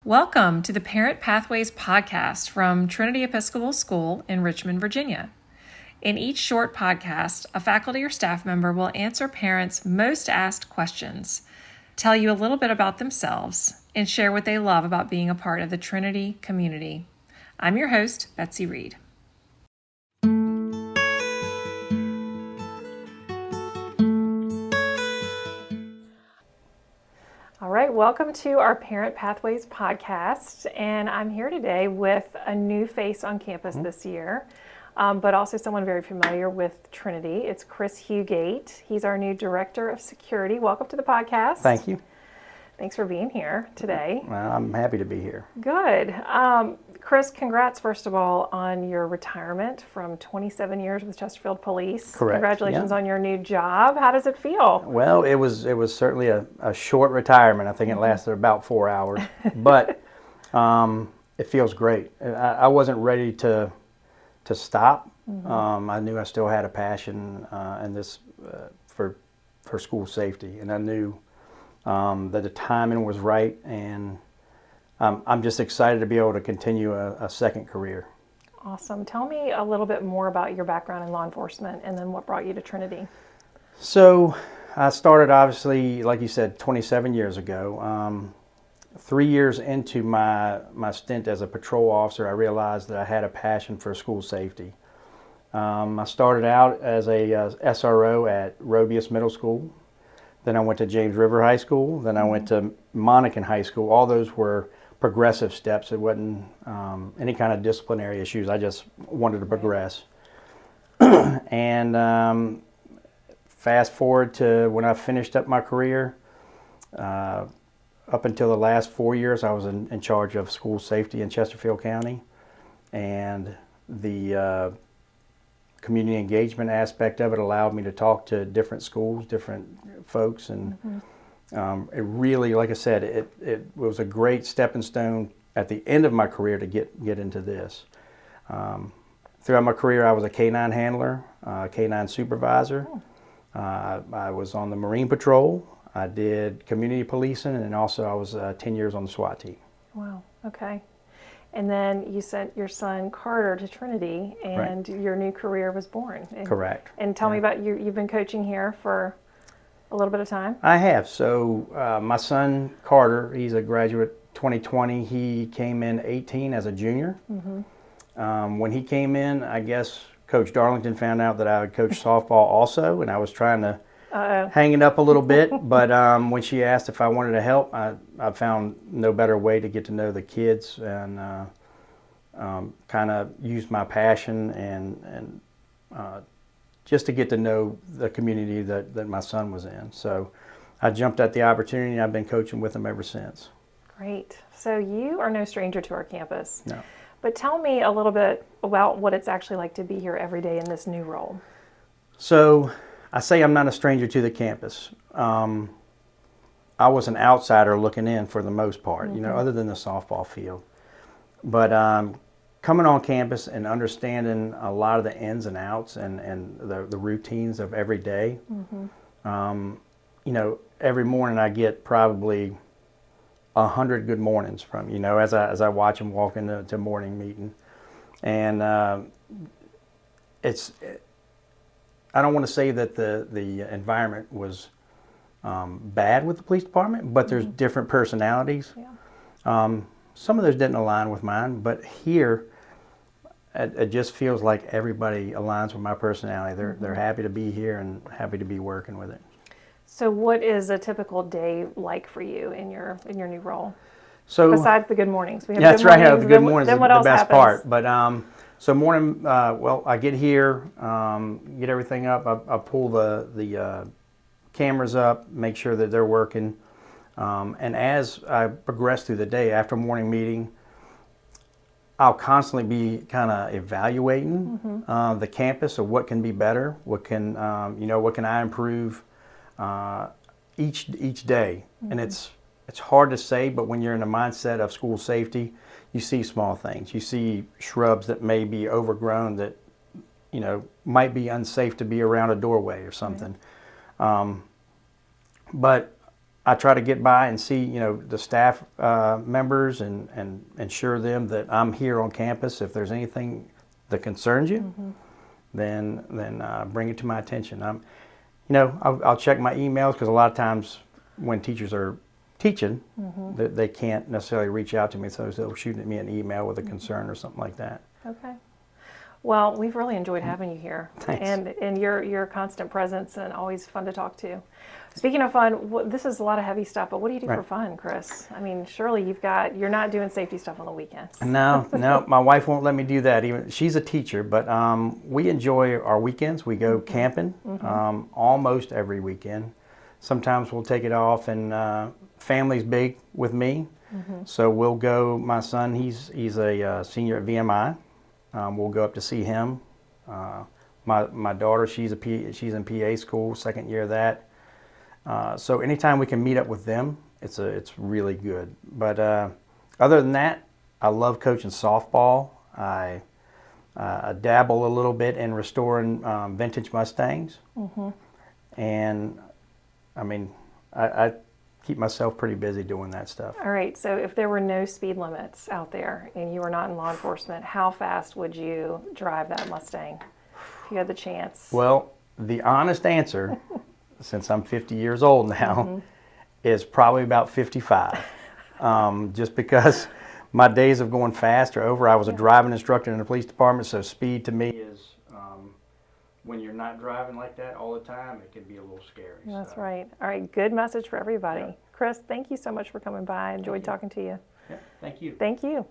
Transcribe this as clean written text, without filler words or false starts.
Welcome to the Parent Pathways podcast from Trinity Episcopal School in Richmond, Virginia. In each short podcast, a faculty or staff member will answer parents' most asked questions, tell you a little bit about themselves, and share what they love about being a part of the Trinity community. I'm your host, Betsy Reed. All right, welcome to our Parent Pathways podcast, and I'm here today with a new face on campus this year, but also someone very familiar with Trinity. It's Chris Hugate. He's our new Director of Security. Welcome to the podcast. Thank you. Thanks for being here today. Well, I'm happy to be here. Good. Chris, congrats, first of all, on your retirement from 27 years with Chesterfield Police. Correct. Congratulations Yeah. on your new job. How does it feel? Well, it was certainly a short retirement. I think it lasted about 4 hours, but it feels great. I wasn't ready to stop. I knew I still had a passion in this for school safety, and I knew that the timing was right, and I'm just excited to be able to continue a second career. Awesome. Tell me a little bit more about your background in law enforcement and then what brought you to Trinity. So I started, obviously, like you said, 27 years ago. 3 years into my stint as a patrol officer, I realized that I had a passion for school safety. I started out as a SRO at Robius Middle School. Then I went to James River High School. Then I went to Monacan High School. All those were progressive steps. It wasn't any kind of disciplinary issues. I just wanted to progress. And fast forward to when I finished up my career, up until the last 4 years, I was in charge of school safety in Chesterfield County. And the community engagement aspect of it allowed me to talk to different schools, different folks, and it really, like I said, it was a great stepping stone at the end of my career to get into this. Throughout my career, I was a K-9 handler, K-9 supervisor. I was on the Marine Patrol. I did community policing, and also I was 10 years on the SWAT team. Wow, okay. And then you sent your son Carter to Trinity, and your new career was born. Correct. And tell me about you've been coaching here for a little bit of time? I have. So my son Carter, he's a graduate 2020. He came in 18 as a junior. When he came in, I guess Coach Darlington found out that I would coach softball also, and I was trying to hang it up a little bit. But when she asked if I wanted to help, I found no better way to get to know the kids and kind of use my passion and just to get to know the community that my son was in. So I jumped at the opportunity, and I've been coaching with him ever since. Great. So you are no stranger to our campus. No. But tell me a little bit about what it's actually like to be here every day in this new role. So I say I'm not a stranger to the campus. I was an outsider looking in for the most part, other than the softball field. But coming on campus and understanding a lot of the ins and outs and the routines of every day. Every morning I get probably 100 good mornings from, as I watch them walk into morning meeting. And I don't want to say that the environment was bad with the police department, but there's different personalities. Yeah. Some of those didn't align with mine, but here it just feels like everybody aligns with my personality. They're happy to be here and happy to be working with it. So what is a typical day like for you in your new role? So besides the good mornings, we have that's good right. mornings, The good mornings is the best happens? part. But so morning, I get here, get everything up. I pull the cameras up, make sure that they're working. And as I progress through the day after morning meeting, I'll constantly be kind of evaluating the campus of what can be better, what can I improve each day. And it's hard to say, but when you're in the mindset of school safety, you see small things. You see shrubs that may be overgrown that might be unsafe to be around a doorway or something. But I try to get by and see, the staff members and ensure them that I'm here on campus. If there's anything that concerns you, then bring it to my attention. I'll check my emails because a lot of times when teachers are teaching, they can't necessarily reach out to me, so they'll shoot me an email with a concern or something like that. Okay. Well, we've really enjoyed having you here. Thanks. And your constant presence and always fun to talk to. Speaking of fun, this is a lot of heavy stuff, but what do you do for fun, Chris? I mean, surely you're not doing safety stuff on the weekends. No, my wife won't let me do that. Even she's a teacher, but we enjoy our weekends. We go camping almost every weekend. Sometimes we'll take it off, and family's big with me, so we'll go. My son, he's a senior at VMI. We'll go up to see him. My daughter, she's in PA school, second year of that. So anytime we can meet up with them, it's really good. But other than that, I love coaching softball. I dabble a little bit in restoring vintage Mustangs, and I mean, I keep myself pretty busy doing that stuff. All right, so if there were no speed limits out there and you were not in law enforcement, how fast would you drive that Mustang if you had the chance? Well, the honest answer, since I'm 50 years old now, is probably about 55. Just because my days of going fast are over. I was a driving instructor in the police department, so speed to me is, when you're not driving like that all the time, it can be a little scary. That's right. All right, good message for everybody. Yeah. Chris, thank you so much for coming by. I enjoyed talking to you. Yeah, thank you. Thank you.